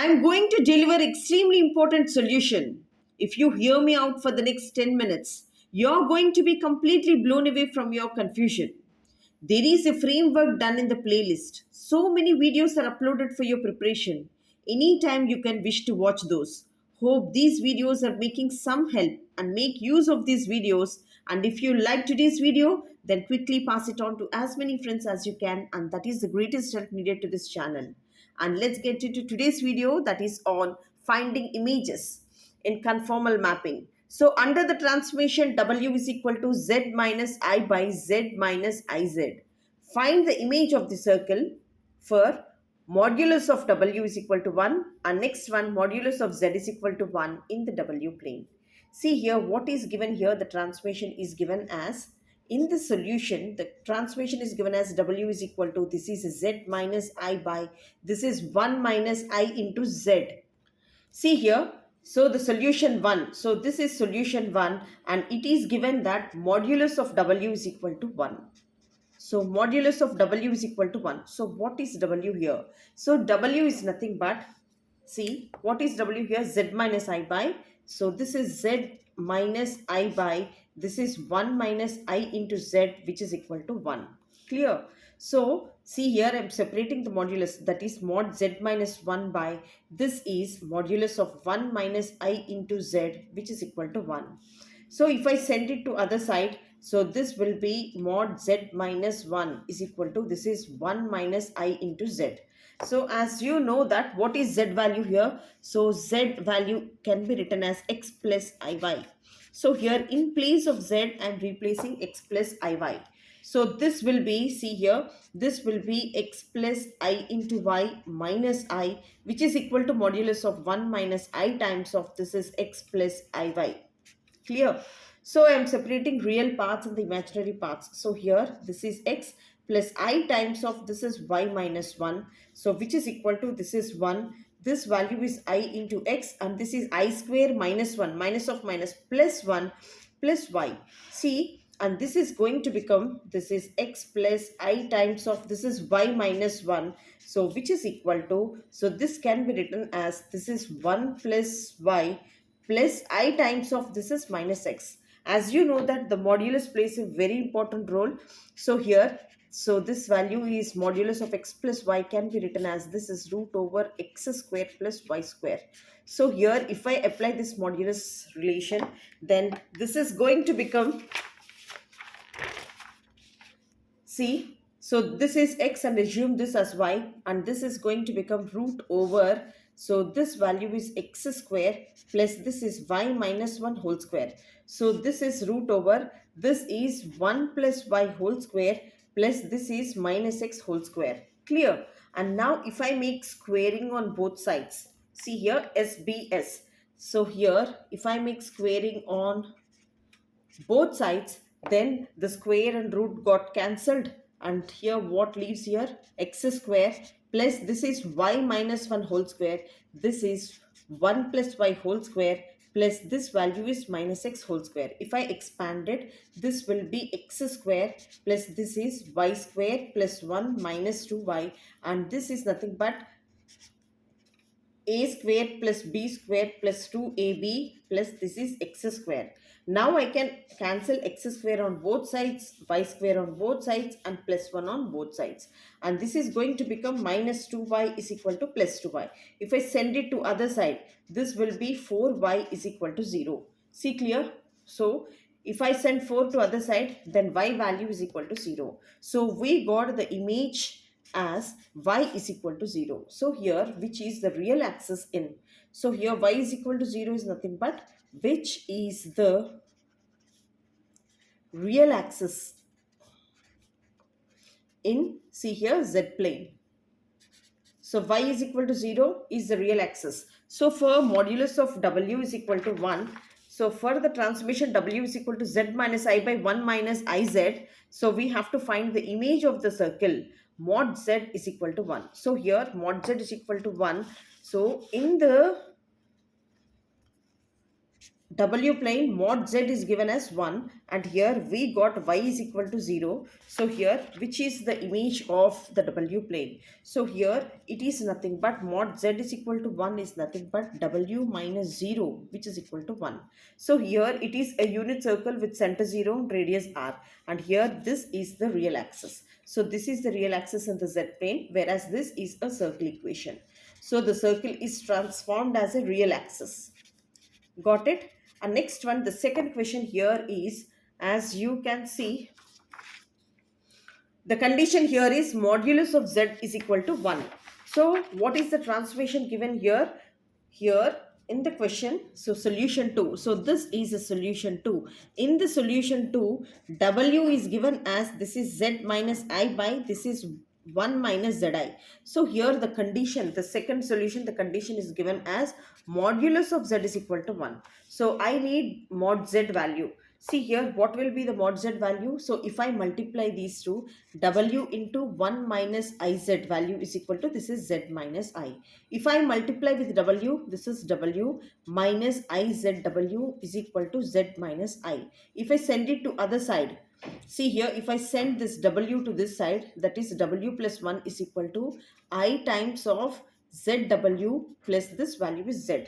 I'm going to deliver extremely important solution. If you hear me out for the next 10 minutes, you're going to be completely blown away from your confusion. There is a framework done in the playlist. So many videos are uploaded for your preparation. Anytime you can wish to watch those. Hope these videos are making some help and make use of these videos. And if you like today's video, then quickly pass it on to as many friends as you can. And that is the greatest help needed to this channel. And let's get into today's video that is on finding images in conformal mapping. So under the transformation W is equal to Z minus I by Z minus IZ. Find the image of the circle for modulus of W is equal to 1 and next one modulus of Z is equal to 1 in the W plane. See here what is given here, the transformation is given as, in the solution the transformation is given as W is equal to, this is Z minus I by, this is 1 minus I into Z. See here, so the solution 1, so this is solution 1 and it is given that modulus of W is equal to 1. So modulus of W is equal to 1. So what is W here? So W is nothing but, see what is W here? Z minus I by. So this is Z minus I by, this is 1 minus I into Z which is equal to 1. Clear? So see here I am separating the modulus, that is mod Z minus 1 by, this is modulus of 1 minus I into Z which is equal to 1. So if I send it to other side, so this will be mod Z minus 1 is equal to, this is 1 minus I into Z. So as you know that what is Z value here? So Z value can be written as X plus IY. So here in place of Z I am replacing X plus IY. So this will be, see here, this will be X plus I into Y minus I which is equal to modulus of 1 minus I times of this is X plus IY. Clear? So I am separating real parts and the imaginary parts. So here this is X plus I times of this is Y minus 1. So which is equal to, this is 1. This value is I into X and this is I square minus 1, minus of minus plus 1 plus Y. See, and this is going to become, this is X plus I times of this is Y minus 1. So which is equal to, so this can be written as this is 1 plus Y plus I times of this is minus X. As you know that the modulus plays a very important role. So here, so this value is modulus of X plus Y can be written as this is root over X square plus Y square. So here if I apply this modulus relation, then this is going to become, see, so this is X and assume this as Y and this is going to become root over, so this value is X square plus this is Y minus 1 whole square. So this is root over, this is 1 plus Y whole square plus this is minus X whole square. Clear? And now if I make squaring on both sides, see here SBS. So here if I make squaring on both sides, then the square and root got cancelled and here what leaves here? X square plus this is Y minus 1 whole square, this is 1 plus Y whole square plus this value is minus X whole square. If I expand it, this will be X square plus this is Y square plus 1 minus 2Y and this is nothing but a square plus b square plus 2ab plus this is x square. Now I can cancel x square on both sides, y square on both sides and plus 1 on both sides. And this is going to become minus 2y is equal to plus 2y. If I send it to other side, this will be 4y is equal to 0. See clear? So if I send 4 to other side, then y value is equal to 0. So we got the image as y is equal to 0. So here which is the real axis in. So here y is equal to 0 is nothing but which is the real axis in, see here, z plane. So y is equal to 0 is the real axis. So for modulus of w is equal to 1, so for the transformation w is equal to z minus I by 1 minus iz, so we have to find the image of the circle mod z is equal to 1. So here mod z is equal to 1. So in the W plane mod z is given as 1, and here we got y is equal to 0. So here, which is the image of the W plane? So here it is nothing but mod z is equal to 1 is nothing but W minus 0, which is equal to 1. So here it is a unit circle with center 0 and radius r, and here this is the real axis. So this is the real axis in the z plane, whereas this is a circle equation. So the circle is transformed as a real axis. Got it? And next one, the second question here is, as you can see, the condition here is modulus of z is equal to 1. So what is the transformation given here? Here in the question, so solution 2. So this is a solution 2. In the solution 2, W is given as this is z minus I by this is 1 minus zi. So here the condition, the second solution, the condition is given as modulus of z is equal to 1. So I need mod z value. See here, what will be the mod z value? So if I multiply these two, W into 1 minus Iz value is equal to this is Z minus I. If I multiply with W, this is W minus IZW is equal to Z minus I. If I send it to other side, see here, if I send this W to this side, that is W plus 1 is equal to I times of ZW plus this value is Z.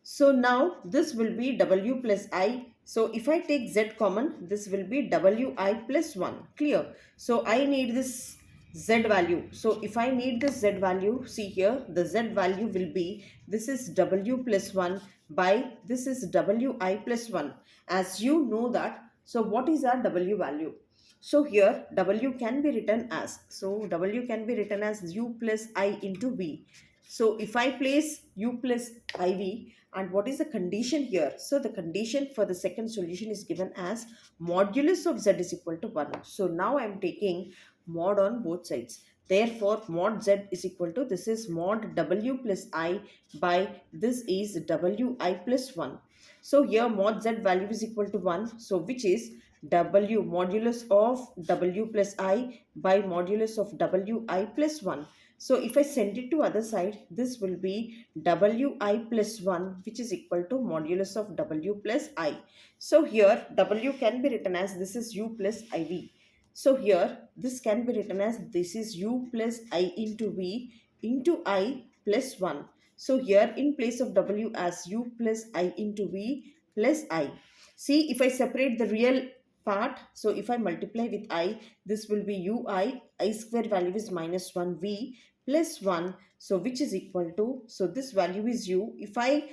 So now this will be W plus I. So if I take Z common, this will be Wi plus 1. Clear? So I need this Z value. So if I need this Z value, see here, the Z value will be, this is W plus 1 by this is Wi plus 1. As you know that, so what is our W value? So here W can be written as, so W can be written as U plus I into V. So if I place U plus IV, and what is the condition here? So the condition for the second solution is given as modulus of z is equal to 1. So now I am taking mod on both sides. Therefore, mod z is equal to, this is mod W plus I by this is Wi plus 1. So here mod z value is equal to 1. So which is W modulus of W plus I by modulus of Wi plus 1. So if I send it to other side, this will be Wi plus 1, which is equal to modulus of W plus I. So here W can be written as this is U plus IV. So here this can be written as this is U plus I into V into I plus 1. So here in place of W as U plus I into V plus I. See, if I separate the real part, so if I multiply with I, this will be UI, I square value is minus 1V plus 1, so which is equal to, so this value is U. If I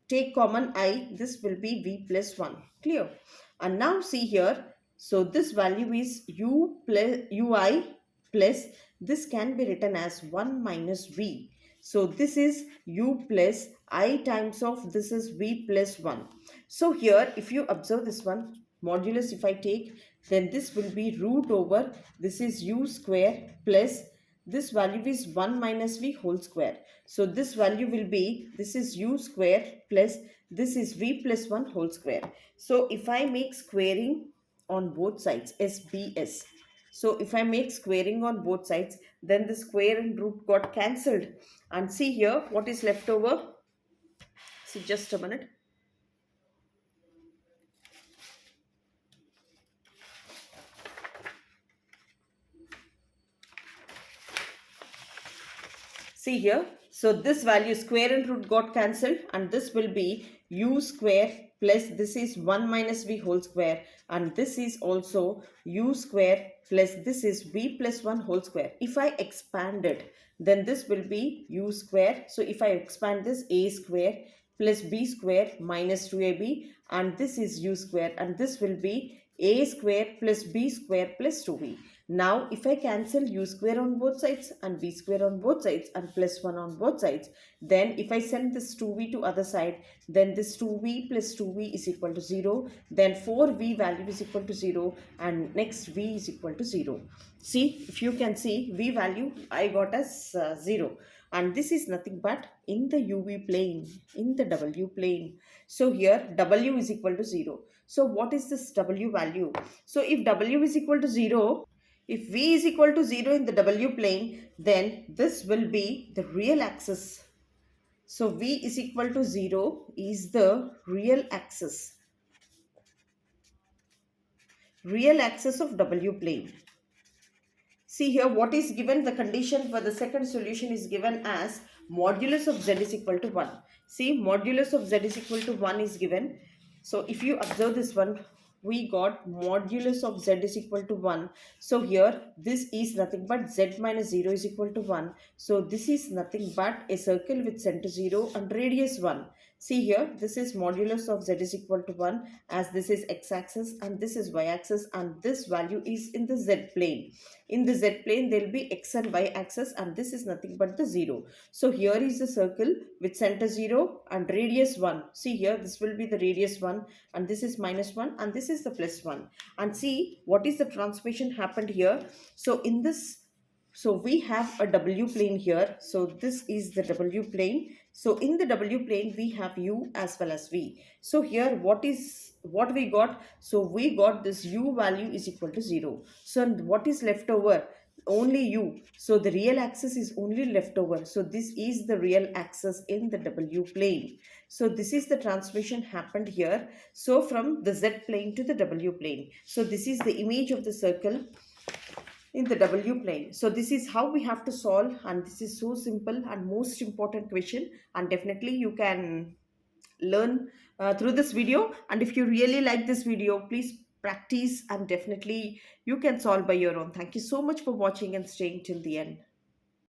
take common I, this will be V plus 1. Clear? And now see here, so this value is U plus UI plus, this can be written as 1 minus V. So this is U plus I times of this is V plus 1. So here if you observe this one, modulus if I take, then this will be root over this is U square plus this value is 1 minus V whole square. So this value will be, this is U square plus this is V plus 1 whole square. So if I make squaring on both sides, SBS. So if I make squaring on both sides, then the square and root got cancelled. And see here what is left over. See, just a minute. See here, so this value square and root got cancelled, and this will be U square plus this is 1 minus V whole square, and this is also U square plus this is V plus 1 whole square. If I expand it, then this will be U square. So if I expand this, A square plus B square minus 2AB, and this is U square, and this will be A square plus B square plus 2B. Now if I cancel U square on both sides and V square on both sides and plus 1 on both sides, then if I send this 2V to other side, then this 2V plus 2V is equal to 0. Then 4V value is equal to 0, and next V is equal to 0. See, if you can see, V value I got as 0. And this is nothing but in the UV plane, in the W plane. So here W is equal to 0. So what is this W value? So if W is equal to 0, if V is equal to 0 in the W plane, then this will be the real axis. So V is equal to 0 is the real axis of W plane. See here what is given, the condition for the second solution is given as modulus of z is equal to 1. See, modulus of z is equal to 1 is given. So if you observe this one, we got modulus of z is equal to 1. So here this is nothing but z minus 0 is equal to 1. So this is nothing but a circle with center 0 and radius 1. See here, this is modulus of z is equal to 1, as this is x-axis and this is y-axis and this value is in the z plane. In the z plane there will be x and y axis and this is nothing but the 0. So here is the circle with center 0 and radius 1. See here, this will be the radius 1 and this is minus 1 and this is the plus 1. And see what is the transformation happened here. So in this, so we have a W plane here. So this is the W plane. So in the W plane we have U as well as V. So here what we got? So we got this U value is equal to 0. So what is left over? Only U. So the real axis is only left over. So this is the real axis in the W plane. So this is the transformation happened here. So from the Z plane to the W plane. So this is the image of the circle in the W plane. So this is how we have to solve, and this is so simple and most important question, and definitely you can learn through this video. And if you really like this video, please practice and definitely you can solve by your own. Thank you so much for watching and staying till the end.